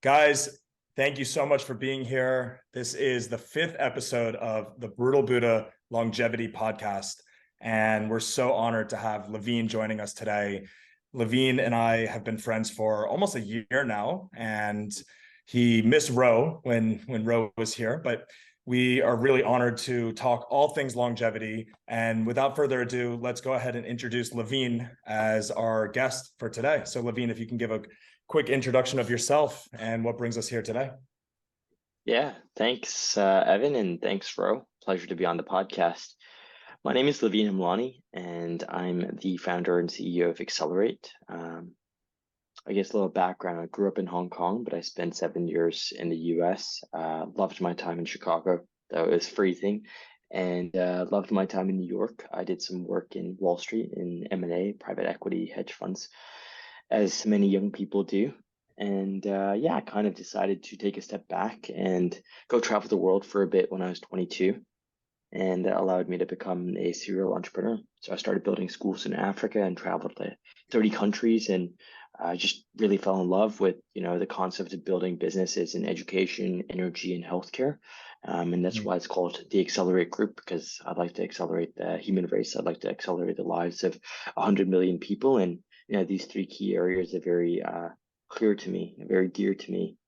Guys, thank you so much for being here. This is the fifth episode of the Brutal Buddha Longevity Podcast. And we're so honored to have Lavine joining us today. Lavine and I have been friends for almost a year now, and he missed Ro when Ro was here, but we are really honored to talk all things longevity. And without further ado, let's go ahead and introduce Lavine as our guest for today. So Lavine, if you can give a quick introduction of yourself and what brings us here today. Yeah, thanks, Evan, and thanks, Ro. Pleasure to be on the podcast. My name is Lavine Hemlani, and I'm the founder and CEO of Xccelerate. I guess a little background. I grew up in Hong Kong, but I spent 7 years in the US. Loved my time in Chicago. That was freezing. And loved my time in New York. I did some work in Wall Street in M&A, private equity, hedge funds, as many young people do. And yeah, I kind of decided to take a step back and go travel the world for a bit when I was 22. And that allowed me to become a serial entrepreneur. So I started building schools in Africa and traveled to 30 countries. And I just really fell in love with, the concept of building businesses in education, energy, and healthcare. And that's why it's called the Xccelerate Group, because I'd like to accelerate the human race. I'd like to accelerate the lives of 100 million people. And these three key areas are very clear to me, very dear to me.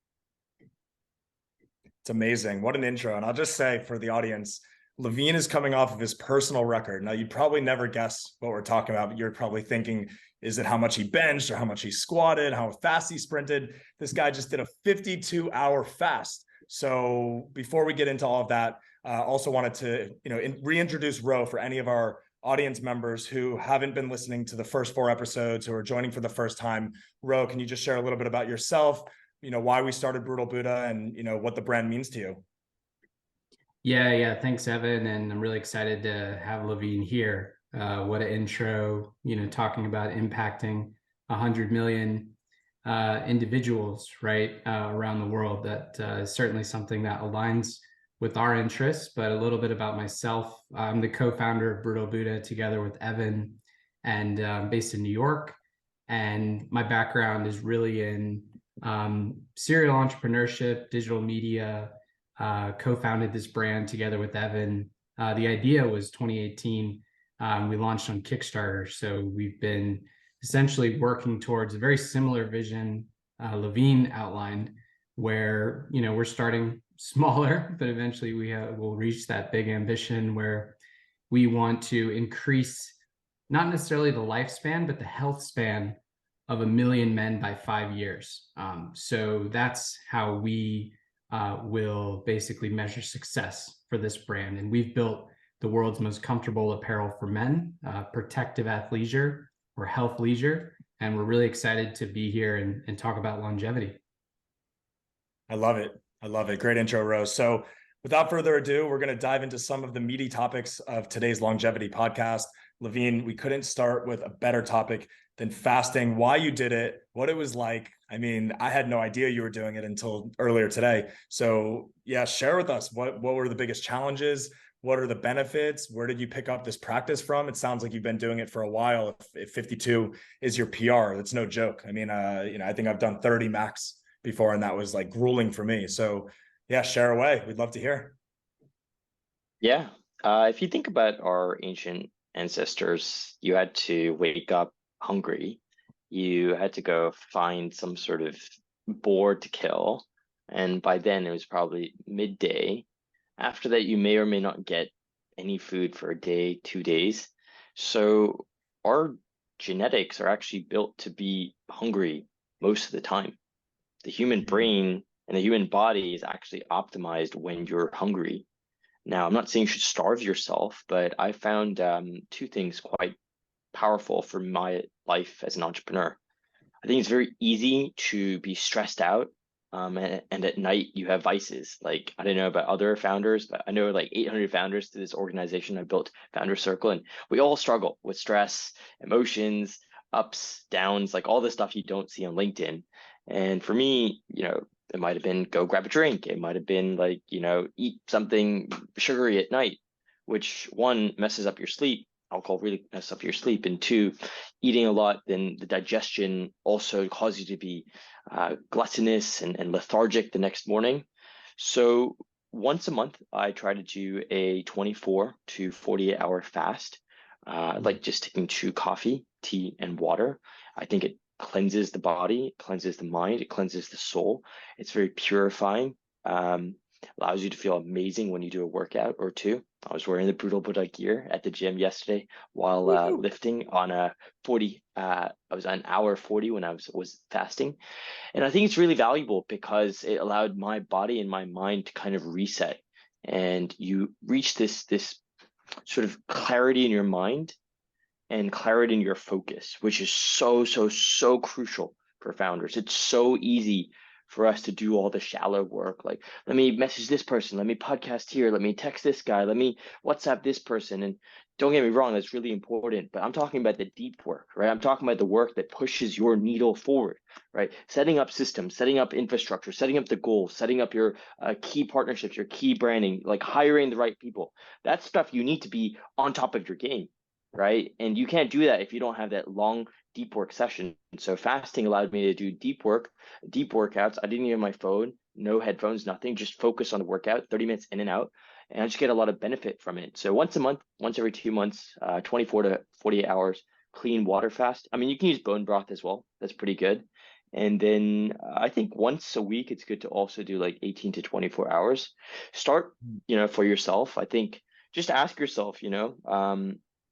It's amazing. What an intro. And I'll just say for the audience, Lavine is coming off of his personal record. Now, you'd probably never guess what we're talking about, but you're probably thinking, is it how much he benched or how much he squatted, how fast he sprinted? This guy just did a 52-hour fast. So before we get into all of that, also wanted to, reintroduce Ro for any of our audience members who haven't been listening to the first four episodes, who are joining for the first time. Ro, can you just share a little bit about yourself, why we started Brutal Buddha and, what the brand means to you? Yeah. Thanks, Evan. And I'm really excited to have Lavine here. What an intro, talking about impacting 100 million individuals, right, around the world. That is certainly something that aligns with our interests. But a little bit about myself. I'm the co-founder of Brutal Buddha together with Evan, and based in New York. And my background is really in serial entrepreneurship, digital media. Co-founded this brand together with Evan. The idea was 2018. We launched on Kickstarter. So we've been essentially working towards a very similar vision Lavine outlined, where we're starting smaller, but eventually we'll reach that big ambition where we want to increase not necessarily the lifespan, but the health span of 1 million men by 5 years. So that's how we will basically measure success for this brand. And we've built the world's most comfortable apparel for men, protective athleisure or health leisure. And we're really excited to be here and talk about longevity. I love it. Great intro, Rose. So without further ado, we're going to dive into some of the meaty topics of today's longevity podcast. Lavine, we couldn't start with a better topic than fasting, why you did it, what it was like. I mean, I had no idea you were doing it until earlier today. So yeah, share with us what were the biggest challenges? What are the benefits? Where did you pick up this practice from? It sounds like you've been doing it for a while. If 52 is your PR, that's no joke. I mean, I think I've done 30 max before, and that was like grueling for me. So yeah, share away. We'd love to hear. Yeah. If you think about our ancient ancestors, you had to wake up hungry. You had to go find some sort of boar to kill. And by then it was probably midday. After that, you may or may not get any food for a day, 2 days. So our genetics are actually built to be hungry most of the time. The human brain and the human body is actually optimized when you're hungry. Now, I'm not saying you should starve yourself, but I found two things quite powerful for my life as an entrepreneur. I think it's very easy to be stressed out. And at night you have vices. Like, I don't know about other founders, but I know like 800 founders to this organization. I built Founder Circle, and we all struggle with stress, emotions, ups, downs, like all the stuff you don't see on LinkedIn. And for me, it might have been go grab a drink. It might have been like, eat something sugary at night, which one messes up your sleep, alcohol really mess up your sleep. And two, eating a lot, then the digestion also causes you to be gluttonous and lethargic the next morning. So once a month, I try to do a 24 to 48 hour fast, like just taking 2 coffee, tea, and water. I think it cleanses the body, it cleanses the mind, it cleanses the soul. It's very purifying. Allows you to feel amazing when you do a workout or two. I was wearing the Brutal Buddha gear at the gym yesterday while lifting on a 40. I was on hour 40 when I was fasting, and I think it's really valuable because it allowed my body and my mind to kind of reset, and you reach this sort of clarity in your mind and clarity in your focus, which is so crucial for founders. It's so easy for us to do all the shallow work. Like, let me message this person, let me podcast here, let me text this guy, let me WhatsApp this person. And don't get me wrong, that's really important, but I'm talking about the deep work, right? I'm talking about the work that pushes your needle forward, right? Setting up systems, setting up infrastructure, setting up the goals, setting up your key partnerships, your key branding, like hiring the right people. That's stuff you need to be on top of your game, right? And you can't do that if you don't have that long, deep work session. So fasting allowed me to do deep workouts. I didn't need my phone, no headphones, nothing, just focus on the workout, 30 minutes in and out. And I just get a lot of benefit from it. So once a month, once every 2 months, 24 to 48 hours, clean water fast. I mean, you can use bone broth as well. That's pretty good. And then I think once a week, it's good to also do like 18 to 24 hours. Start, for yourself. I think just ask yourself,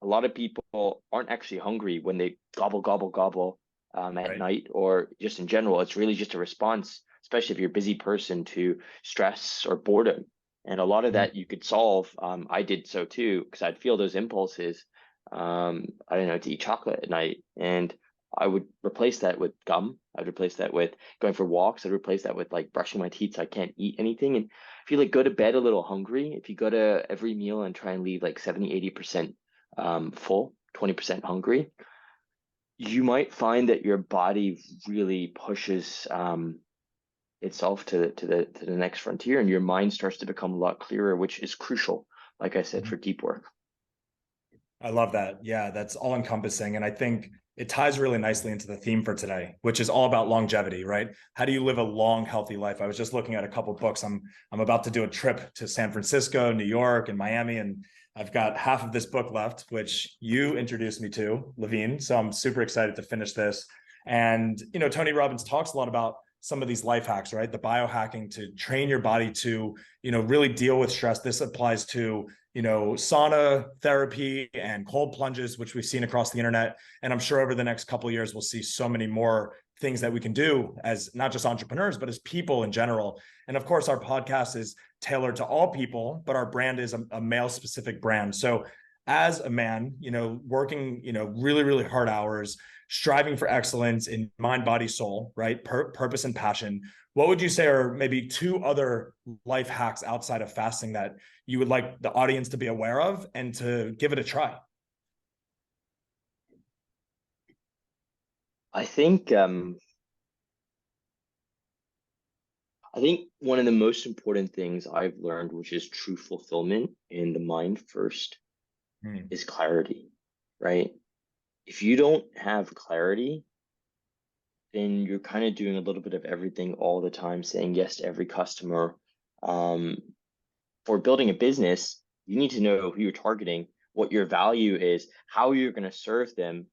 a lot of people aren't actually hungry when they gobble at Right. night or just in general. It's really just a response, especially if you're a busy person, to stress or boredom. And a lot of that you could solve. I did so too, because I'd feel those impulses. I don't know, to eat chocolate at night, and I would replace that with gum. I'd replace that with going for walks. I'd replace that with like brushing my teeth so I can't eat anything. And if you like go to bed a little hungry, if you go to every meal and try and leave like 70-80% full, 20% hungry, you might find that your body really pushes itself to the next frontier, and your mind starts to become a lot clearer, which is crucial, like I said, for deep work. I love that. Yeah, that's all encompassing. And I think it ties really nicely into the theme for today, which is all about longevity, right? How do you live a long, healthy life? I was just looking at a couple of books. I'm about to do a trip to San Francisco, New York, and Miami, and I've got half of this book left, which you introduced me to, Lavine. So I'm super excited to finish this. And Tony Robbins talks a lot about some of these life hacks, right? The biohacking to train your body to, really deal with stress. This applies to sauna therapy and cold plunges, which we've seen across the internet. And I'm sure over the next couple of years, we'll see so many more things that we can do as not just entrepreneurs, but as people in general. And of course, our podcast is tailored to all people, but our brand is a male specific brand. So as a man, working, really, really hard hours, striving for excellence in mind, body, soul, right? Purpose and passion. What would you say are maybe 2 other life hacks outside of fasting that you would like the audience to be aware of and to give it a try? I think one of the most important things I've learned, which is true fulfillment in the mind first, is clarity, right? If you don't have clarity, then you're kind of doing a little bit of everything all the time, saying yes to every customer. For building a business, you need to know who you're targeting, what your value is, how you're going to serve them,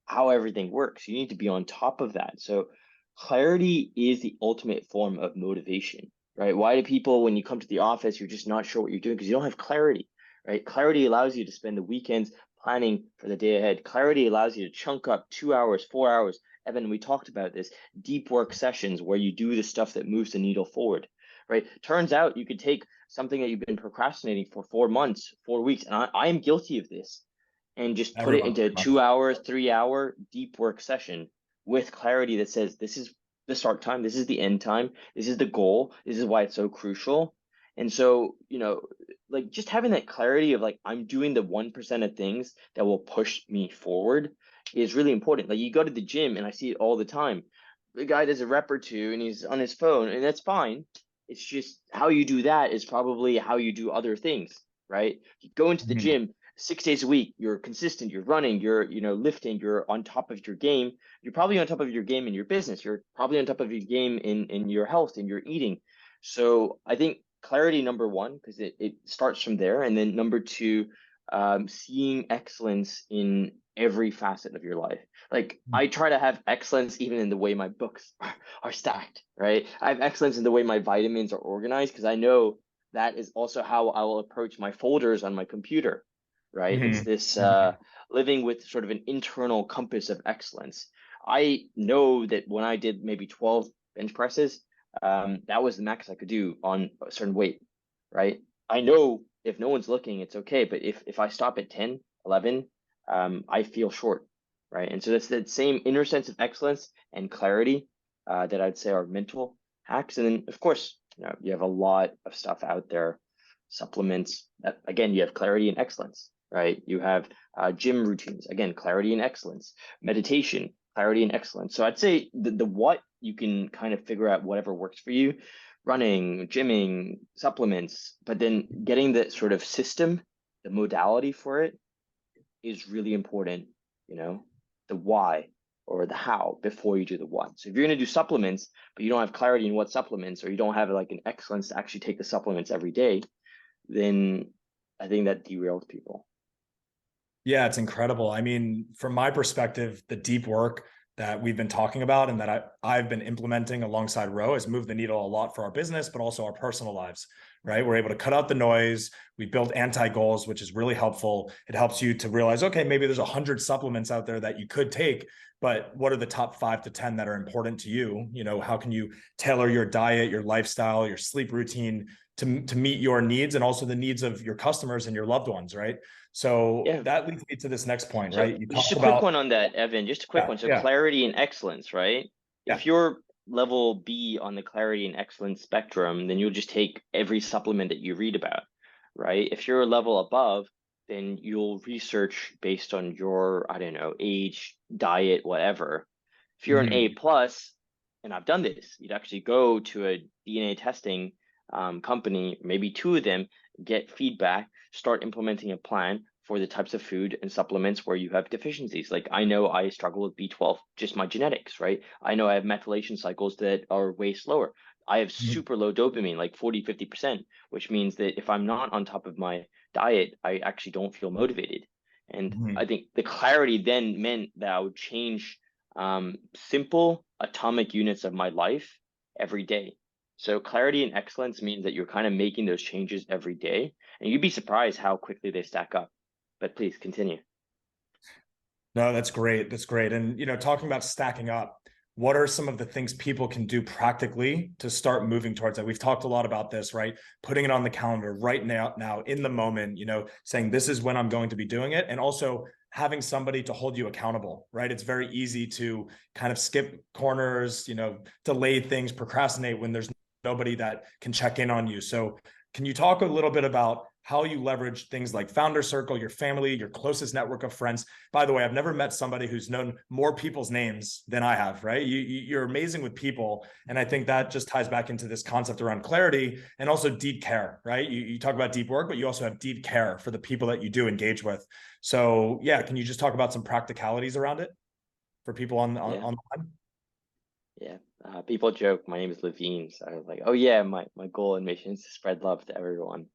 how everything works. You need to be on top of that. So clarity is the ultimate form of motivation, right? Why do people, when you come to the office, you're just not sure what you're doing because you don't have clarity, right? Clarity allows you to spend the weekends planning for the day ahead. Clarity allows you to chunk up 2 hours, 4 hours. Evan, we talked about this, deep work sessions where you do the stuff that moves the needle forward, right? Turns out you could take something that you've been procrastinating for 4 months, 4 weeks, and I am guilty of this, and just put it into a 2 hour, 3 hour deep work session with clarity that says, this is the start time, this is the end time, this is the goal, this is why it's so crucial. And so, like just having that clarity of like, I'm doing the 1% of things that will push me forward is really important. Like you go to the gym and I see it all the time. The guy does a rep or two and he's on his phone, and that's fine. It's just how you do that is probably how you do other things, right? You go into the gym 6 days a week, you're consistent, you're running, you're, lifting, you're on top of your game. You're probably on top of your game in your business. You're probably on top of your game in your health, in your eating. So I think clarity, number one, because it starts from there. And then number two, seeing excellence in every facet of your life. Like I try to have excellence even in the way my books are stacked, right? I have excellence in the way my vitamins are organized because I know that is also how I will approach my folders on my computer, right? It's Mhm. this Mhm. living with sort of an internal compass of excellence. I know that when I did maybe 12 bench presses, that was the max I could do on a certain weight, right? I know if no one's looking, it's okay. But if I stop at 10, 11, I feel short, right? And so that's that same inner sense of excellence and clarity that I'd say are mental hacks. And then, of course, you have a lot of stuff out there, supplements. That, again, you have clarity and excellence, right? You have gym routines, again, clarity and excellence, meditation, clarity and excellence. So I'd say the what you can kind of figure out whatever works for you, running, gymming, supplements, but then getting the sort of system, the modality for it is really important, you know, the why or the how before you do the what. So if you're going to do supplements, but you don't have clarity in what supplements, or you don't have like an excellence to actually take the supplements every day, then I think that derails people. Yeah, it's incredible. I mean, from my perspective, the deep work that we've been talking about and that I've been implementing alongside Ro has moved the needle a lot for our business, but also our personal lives, right? We're able to cut out the noise. We build anti-goals, which is really helpful. It helps you to realize, okay, maybe there's 100 supplements out there that you could take, but what are the top 5 to 10 that are important to you? You know, how can you tailor your diet, your lifestyle, your sleep routine to meet your needs and also the needs of your customers and your loved ones, right? So Yeah. that leads me to this next point, So right? You just a talked quick about, one on that, Evan, just a quick yeah, one. So yeah, clarity and excellence, right? yeah. If you're level B on the clarity and excellence spectrum, then you'll just take every supplement that you read about, right? If you're a level above, then you'll research based on your, I don't know, age, diet, whatever. If you're an A Mhm. plus, and I've done this, you'd actually go to a DNA testing company, maybe two of them, get feedback, start implementing a plan for the types of food and supplements where you have deficiencies. Like I know I struggle with B12, just my genetics, right? I know I have methylation cycles that are way slower. I have Mhm. super low dopamine, like 40, 50%, which means that if I'm not on top of my diet, I actually don't feel motivated. And I Mhm. think the clarity then meant that I would change simple atomic units of my life every day. So clarity and excellence means that you're kind of making those changes every day, and you'd be surprised how quickly they stack up. But please continue. No, that's great. That's great. And, you know, talking about stacking up, what are some of the things people can do practically to start moving towards that? We've talked a lot about this, right? Putting it on the calendar right now in the moment, you know, saying this is when I'm going to be doing it. And also having somebody to hold you accountable, right? It's very easy to kind of skip corners, you know, delay things, procrastinate when there's nobody that can check in on you. So can you talk a little bit about how you leverage things like Founder Circle, your family, your closest network of friends? By the way, I've never met somebody who's known more people's names than I have, right? You're amazing with people. And I think that just ties back into this concept around clarity and also deep care, right? You talk about deep work, but you also have deep care for the people that you do engage with. So yeah, can you just talk about some practicalities around it for people Yeah, on the line? yeah. People joke my name is Lavine, so I was like, oh yeah, my goal and mission is to spread love to everyone.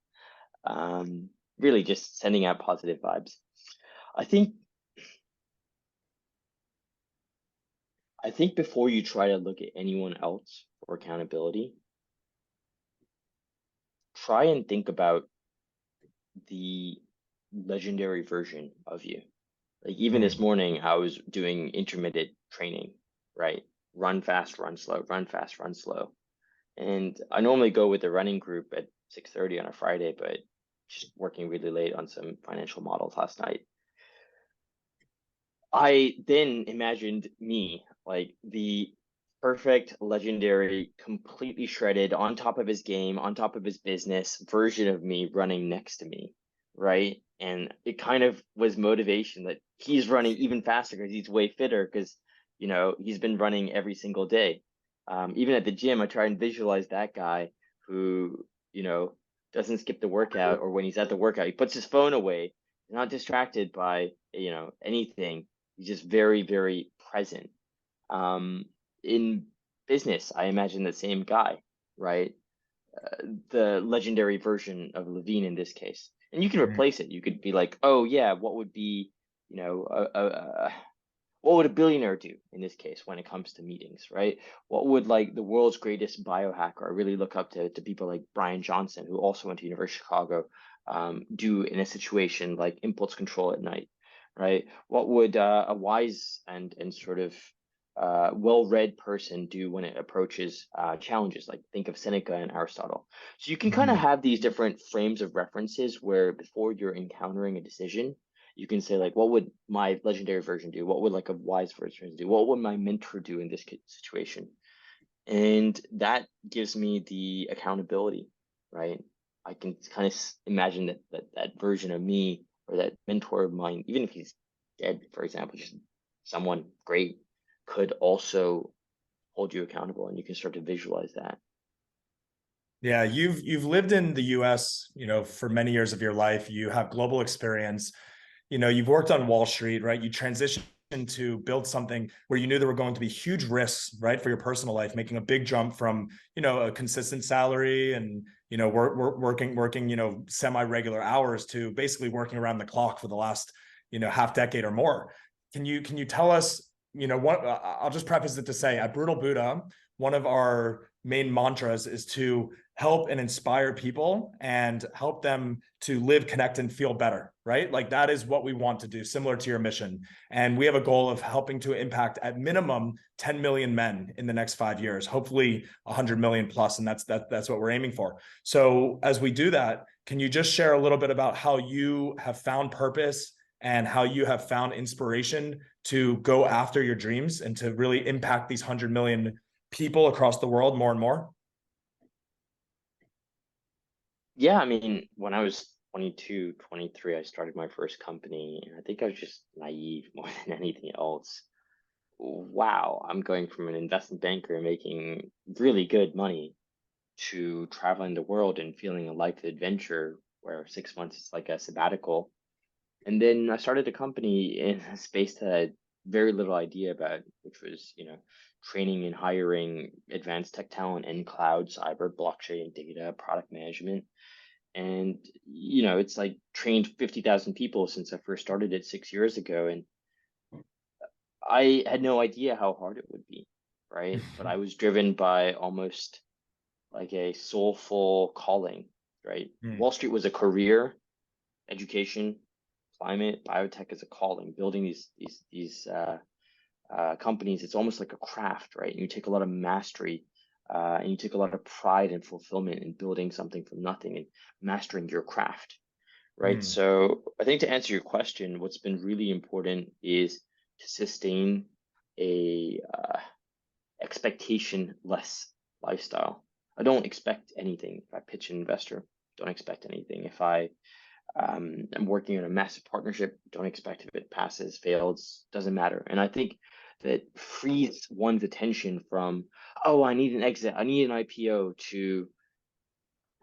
Um, Really just sending out positive vibes. I think I think before you try to look at anyone else for accountability, try and think about the legendary version of you. Like even this Mm, morning, I was doing intermittent training, right? Run fast, run slow, run fast, run slow. And I normally go with the running group at 6:30 on a Friday, but just working really late on some financial models last night. I then imagined me like the perfect, legendary, completely shredded, on top of his game, on top of his business version of me running next to me, right? And it kind of was motivation that he's running even faster because he's way fitter because, he's been running every single day. Even at the gym, I try and visualize that guy who, doesn't skip the workout, or when he's at the workout, he puts his phone away They're not distracted by, anything. He's just very, very present. In business, I imagine the same guy, right? The legendary version of Lavine in this case. And you can Mm. replace it. You could be like, oh yeah, what would be, you know, what would a billionaire do in this case when it comes to meetings, right? What would like the world's greatest biohacker? I really look up to people like Brian Johnson, who also went to University of Chicago, do in a situation like impulse control at night, right? What would a wise and sort of well-read person do when it approaches challenges? Like think of Seneca and Aristotle. So you can kind of Mhm. have these different frames of references where before you're encountering a decision, you can say like, what would my legendary version do? What would like a wise version do? What would my mentor do in this situation? And that gives me the accountability, right? I can kind of imagine that version of me or that mentor of mine, even if he's dead, for example, just someone great, could also hold you accountable, and you can start to visualize that. Yeah, you've lived in the US, for many years of your life. You have global experience. You've worked on Wall Street, right? You transitioned to build something where you knew there were going to be huge risks, right, for your personal life, making a big jump from, a consistent salary and, working, semi-regular hours to basically working around the clock for the last, half decade or more. Can you tell us, what I'll just preface it to say at Brutal Buddha, one of our main mantras is to help and inspire people and help them to live, connect, and feel better, right? Like that is what we want to do, similar to your mission. And we have a goal of helping to impact at minimum 10 million men in the next 5 years, hopefully 100 million plus. And that's what we're aiming for. So as we do that, can you just share a little bit about how you have found purpose and how you have found inspiration to go after your dreams and to really impact these 100 million people across the world more and more? Yeah, I mean, when I was 22, 23, I started my first company, and I think I was just naive more than anything else. Wow, I'm going from an investment banker making really good money to traveling the world and feeling a life of adventure where 6 months is like a sabbatical. And then I started a company in a space that I had very little idea about, which was, training and hiring advanced tech talent in cloud, cyber, blockchain, data, product management. And, it's like trained 50,000 people since I first started it 6 years ago. And I had no idea how hard it would be, right? But I was driven by almost like a soulful calling, right? Mm. Wall Street was a career, education, climate, biotech is a calling. Building these companies, it's almost like a craft, right? And you take a lot of mastery, and you take a lot of pride and fulfillment in building something from nothing and mastering your craft, right? Mm. So I think to answer your question, what's been really important is to sustain a expectation-less lifestyle. I don't expect anything. If I pitch an investor, don't expect anything. If I'm working on a massive partnership, don't expect if it passes, fails, doesn't matter. And I think that frees one's attention from, oh, I need an exit, I need an IPO, to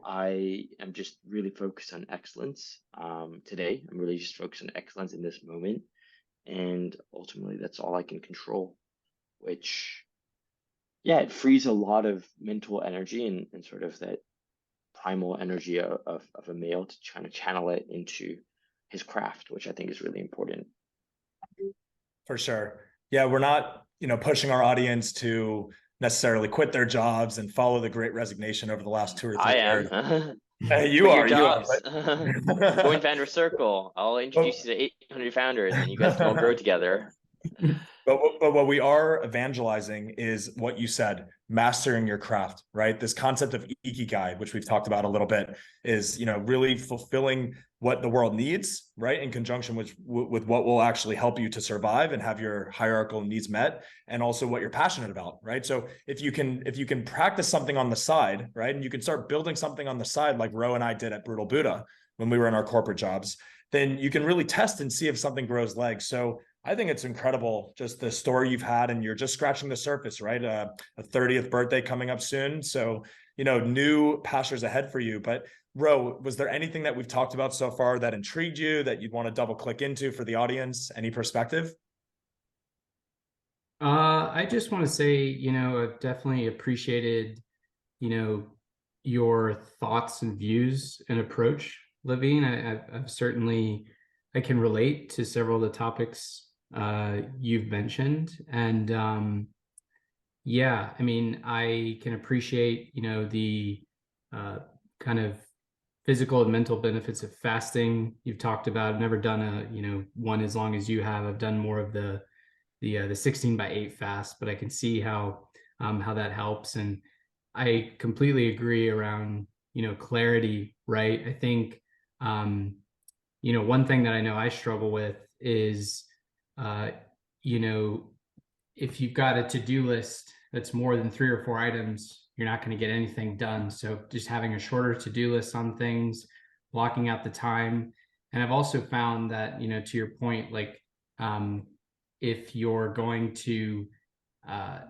I am just really focused on excellence today. I'm really just focused on excellence in this moment. And ultimately, that's all I can control, which, yeah, it frees a lot of mental energy and sort of that primal energy of a male to try to channel it into his craft, which I think is really important. For sure. Yeah, we're not, pushing our audience to necessarily quit their jobs and follow the great resignation over the last 2 or 3 I years. am. You Quit your are, jobs. Join but Founder Circle. I'll but introduce you to 800 founders, and you guys can all grow together. but what we are evangelizing is what you said, mastering your craft, right? This concept of ikigai, which we've talked about a little bit, is, really fulfilling what the world needs, right? In conjunction with what will actually help you to survive and have your hierarchical needs met, and also what you're passionate about, right? So if you can practice something on the side, right? And you can start building something on the side like Ro and I did at Brutal Buddha when we were in our corporate jobs, then you can really test and see if something grows legs. So I think it's incredible, just the story you've had, and you're just scratching the surface, right? A 30th birthday coming up soon. So, new pastures ahead for you. But Ro, was there anything that we've talked about so far that intrigued you that you'd want to double click into for the audience? Any perspective? I just want to say, I've definitely appreciated, you know, your thoughts and views and approach, Lavine. I've certainly, I can relate to several of the topics you've mentioned. And yeah, I mean, I can appreciate, the kind of physical and mental benefits of fasting you've talked about. I've never done one as long as you have. I've done more of the 16/8 fast, but I can see how that helps. And I completely agree around, clarity, right? I think, one thing that I know I struggle with is, uh, you know, if you've got a to-do list that's more than 3 or 4 items, you're not going to get anything done. So just having a shorter to-do list on things, blocking out the time. And I've also found that, to your point, like, if you're going to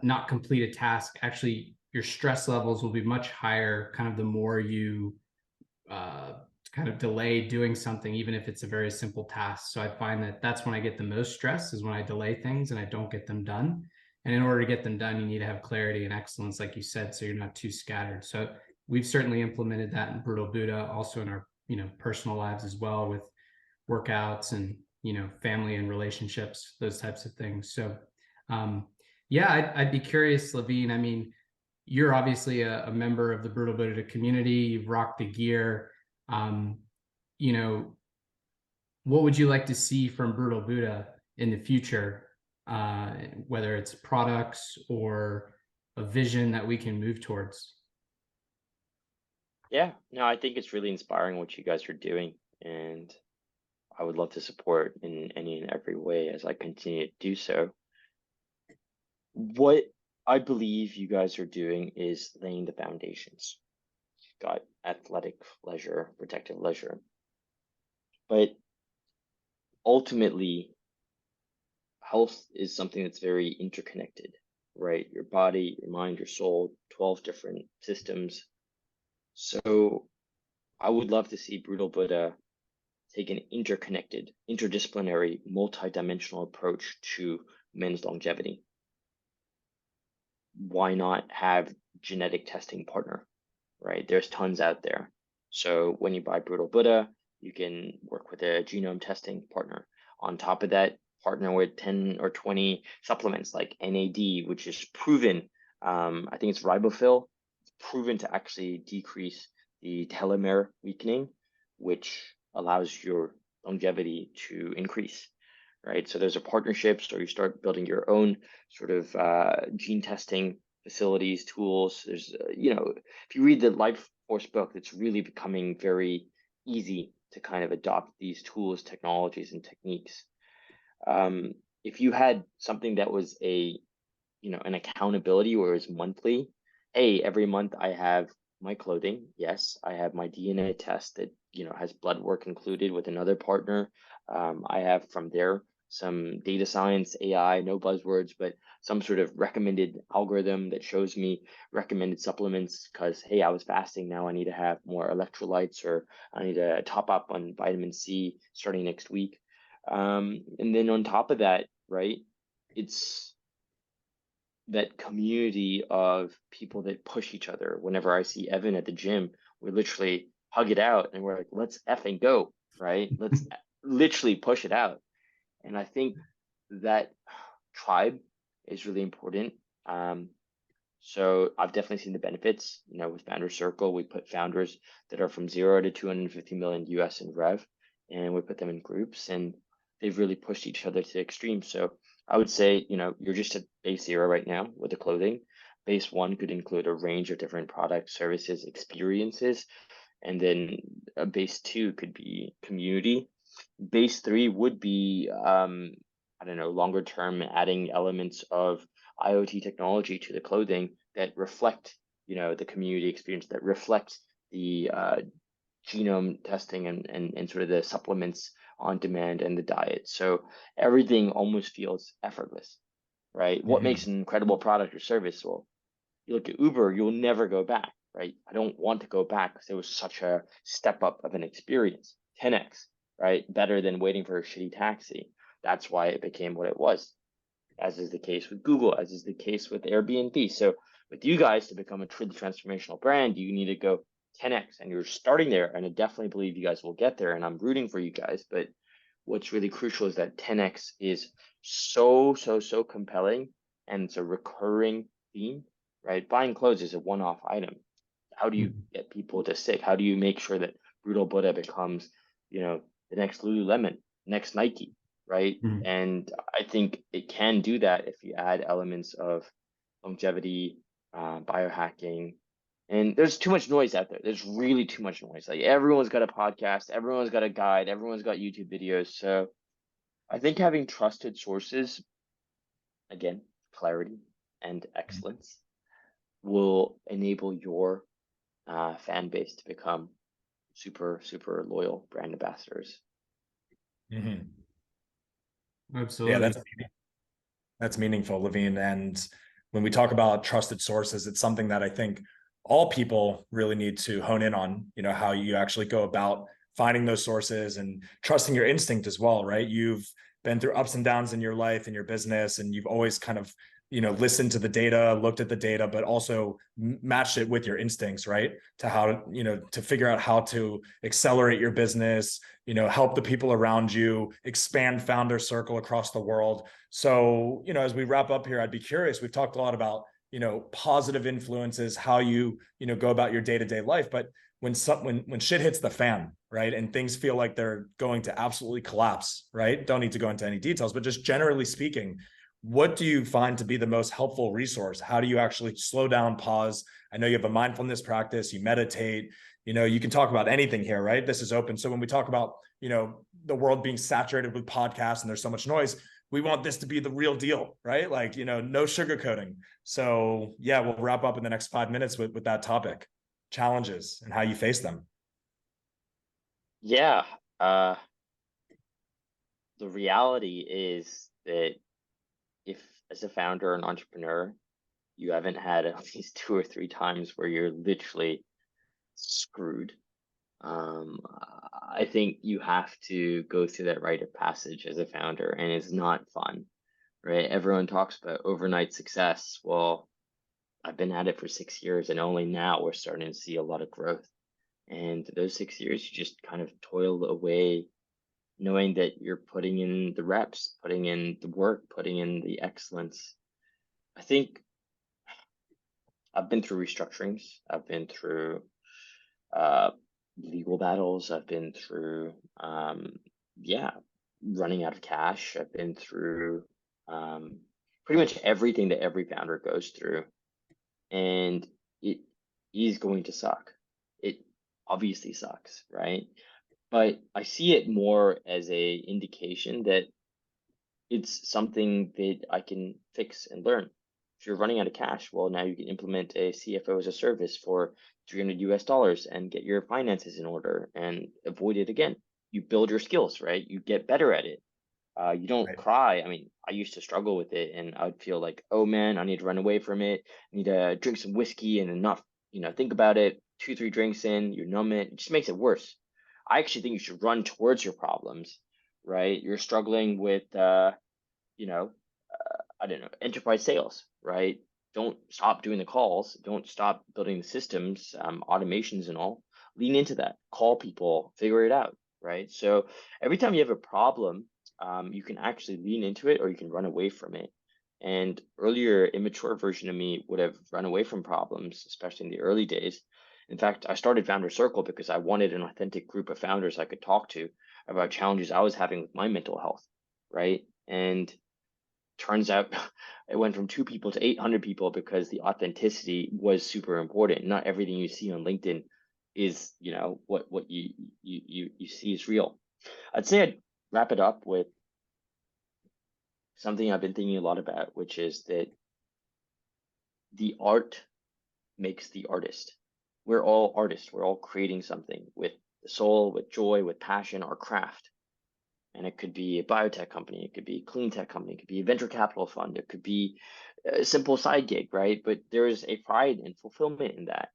not complete a task, actually your stress levels will be much higher kind of the more you uh, kind of delay doing something, even if it's a very simple task. So I find that that's when I get the most stress, is when I delay things and I don't get them done. And in order to get them done, you need to have clarity and excellence, like you said, so you're not too scattered. So we've certainly implemented that in Brutal Buddha, also in our personal lives as well, with workouts and family and relationships, those types of things. So yeah, I'd be curious, Lavine. I mean, you're obviously a member of the Brutal Buddha community. You've rocked the gear. Um, you know, what would you like to see from Brutal Buddha in the future? Whether it's products or a vision that we can move towards. Yeah, no, I think it's really inspiring what you guys are doing, and I would love to support in any and every way as I continue to do so. What I believe you guys are doing is laying the foundations. You've got athletic leisure, protective leisure, but ultimately, health is something that's very interconnected, right? Your body, your mind, your soul, 12 different systems. So I would love to see Brutal Buddha take an interconnected, interdisciplinary, multi-dimensional approach to men's longevity. Why not have genetic testing partner, right? There's tons out there. So when you buy Brutal Buddha, you can work with a genome testing partner. On top of that, partner with 10 or 20 supplements like NAD, which is proven, I think it's ribofil, it's proven to actually decrease the telomere weakening, which allows your longevity to increase, right? So there's a partnerships, or you start building your own sort of gene testing facilities, tools. There's, if you read the Life Force book, it's really becoming very easy to kind of adopt these tools, technologies, and techniques. If you had something that was an accountability where it was monthly, hey, every month I have my clothing. Yes, I have my DNA test that, has blood work included with another partner. I have from there some data science, AI, no buzzwords, but some sort of recommended algorithm that shows me recommended supplements because, hey, I was fasting. Now I need to have more electrolytes, or I need to top up on vitamin C starting next week. And then on top of that, right, it's that community of people that push each other. Whenever I see Evan at the gym, we literally hug it out and we're like, let's effing go, right? Let's literally push it out. And I think that tribe is really important. So I've definitely seen the benefits. With Founder Circle, we put founders that are from 0 to 250 million US in rev, and we put them in groups, and they've really pushed each other to extremes. So I would say, you're just at base 0 right now with the clothing. Base 1 could include a range of different products, services, experiences, and then a base 2 could be community. Base 3 would be, I don't know, longer term, adding elements of IoT technology to the clothing that reflect, the community experience, that reflect the genome testing and sort of the supplements on demand and the diet. So everything almost feels effortless, right? What makes an incredible product or service? Well, you look at Uber, you'll never go back, right? I don't want to go back because it was such a step up of an experience, 10x, right? Better than waiting for a shitty taxi. That's why it became what it was, as is the case with Google, as is the case with Airbnb. So with you guys, to become a truly transformational brand, you need to go 10x, and you're starting there. And I definitely believe you guys will get there, and I'm rooting for you guys. But what's really crucial is that 10x is so compelling, and it's a recurring theme, right? Buying clothes is a one-off item. How do you get people to stick? How do you make sure that Brutal Buddha becomes, the next Lululemon, next Nike, right? Mm-hmm. And I think it can do that if you add elements of longevity, biohacking. And there's too much noise out there. There's really too much noise. Like, everyone's got a podcast, everyone's got a guide, everyone's got YouTube videos. So I think having trusted sources, again, clarity and excellence, will enable your fan base to become super loyal brand ambassadors. Mm-hmm. Absolutely. Yeah, that's meaningful, Lavine. And when we talk about trusted sources, it's something that I think all people really need to hone in on, how you actually go about finding those sources and trusting your instinct as well, right? You've been through ups and downs in your life and your business, and you've always kind of, listened to the data, looked at the data, but also matched it with your instincts, right? To how, to figure out how to accelerate your business, help the people around you, expand founder circle across the world. So, as we wrap up here, I'd be curious. We've talked a lot about, positive influences, how you, go about your day-to-day life. But when shit hits the fan, right, and things feel like they're going to absolutely collapse, right? Don't need to go into any details, but just generally speaking, what do you find to be the most helpful resource? How do you actually slow down, pause? I know you have a mindfulness practice, you meditate, you can talk about anything here, right? This is open. So when we talk about, the world being saturated with podcasts and there's so much noise, we want this to be the real deal, right? Like, no sugarcoating. So yeah, we'll wrap up in the next 5 minutes with that topic, challenges and how you face them. Yeah. The reality is that if, as a founder and entrepreneur, you haven't had at least 2 or 3 times where you're literally screwed, I think you have to go through that rite of passage as a founder, and it's not fun, right? Everyone talks about overnight success. Well, I've been at it for 6 years, and only now we're starting to see a lot of growth. And those 6 years, you just kind of toil away, knowing that you're putting in the reps, putting in the work, putting in the excellence. I think I've been through restructurings. I've been through legal battles. I've been through, running out of cash. I've been through pretty much everything that every founder goes through. And it is going to suck. It obviously sucks, right? But I see it more as a indication that it's something that I can fix and learn. If you're running out of cash, well, now you can implement a CFO as a service for $300 and get your finances in order and avoid it again. You build your skills, right? You get better at it. You don't Right. cry. I mean, I used to struggle with it, and I'd feel like, oh man, I need to run away from it. I need to drink some whiskey and enough, think about it. 2, 3 drinks in, you numb it. It just makes it worse. I actually think you should run towards your problems, right? You're struggling with, I don't know, enterprise sales, right? Don't stop doing the calls. Don't stop building the systems, automations and all. Lean into that. Call people, figure it out, right? So every time you have a problem, you can actually lean into it or you can run away from it. And earlier, immature version of me would have run away from problems, especially in the early days. In fact, I started Founder Circle because I wanted an authentic group of founders I could talk to about challenges I was having with my mental health, right? And turns out it went from 2 people to 800 people because the authenticity was super important. Not everything you see on LinkedIn is, what you see is real. I'd say I'd wrap it up with something I've been thinking a lot about, which is that the art makes the artist. We're all artists. We're all creating something with the soul, with joy, with passion, our craft. And it could be a biotech company, it could be a clean tech company, it could be a venture capital fund, it could be a simple side gig, right? But there is a pride and fulfillment in that.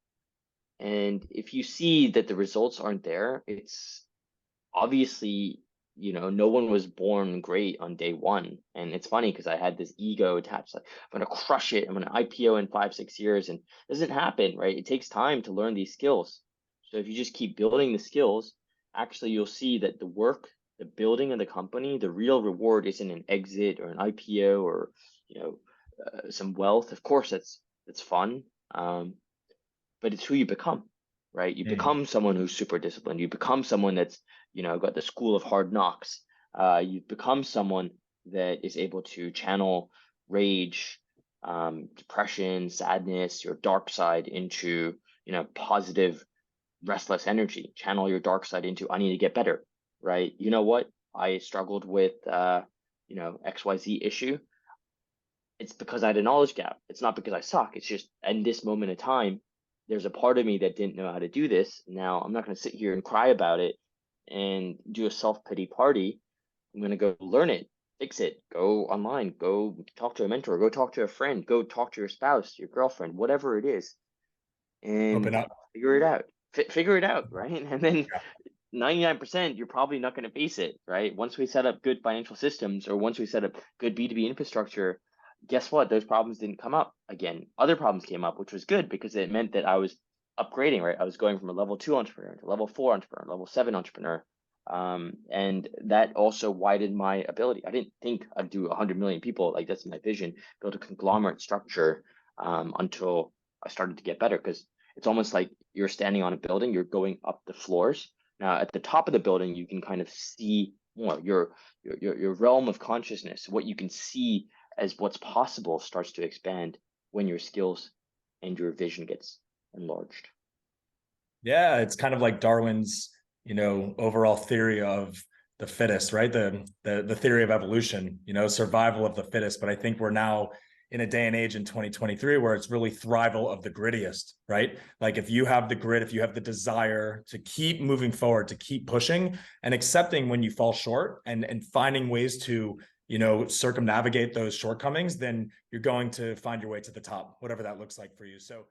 And if you see that the results aren't there, it's obviously, no one was born great on day one. And it's funny because I had this ego attached, like, I'm going to crush it. I'm going to IPO in 5, 6 years. And it doesn't happen, right? It takes time to learn these skills. So if you just keep building the skills, actually, you'll see that the work, the building of the company, the real reward isn't an exit or an IPO or, some wealth. Of course, that's fun. But it's who you become, right? You Mm. become someone who's super disciplined. You become someone that's, got the school of hard knocks. You become someone that is able to channel rage, depression, sadness, your dark side into, positive, restless energy. Channel your dark side into, I need to get better, right? You know what? I struggled with, XYZ issue. It's because I had a knowledge gap. It's not because I suck. It's just in this moment of time, there's a part of me that didn't know how to do this. Now I'm not going to sit here and cry about it and do a self-pity party. I'm going to go learn it, fix it, go online, go talk to a mentor, go talk to a friend, go talk to your spouse, your girlfriend, whatever it is, Open and up. figure it out. Figure it out, right? And then Yeah. 99%, you're probably not going to face it, right? Once we set up good financial systems or once we set up good B2B infrastructure, guess what? Those problems didn't come up again. Other problems came up, which was good because it meant that I was upgrading, right? I was going from a level 2 entrepreneur to level 4 entrepreneur, level 7 entrepreneur. And that also widened my ability. I didn't think I'd do 100 million people. Like, that's my vision, build a conglomerate structure, until I started to get better. Because it's almost like you're standing on a building, you're going up the floors. Now, at the top of the building, you can kind of see more your realm of consciousness. What you can see as what's possible starts to expand when your skills and your vision gets enlarged. Yeah, it's kind of like Darwin's, overall theory of the fittest, right? The theory of evolution, survival of the fittest. But I think we're now in a day and age in 2023 where it's really thrival of the grittiest, right? Like, if you have the grit, if you have the desire to keep moving forward, to keep pushing and accepting when you fall short and finding ways to, circumnavigate those shortcomings, then you're going to find your way to the top, whatever that looks like for you. So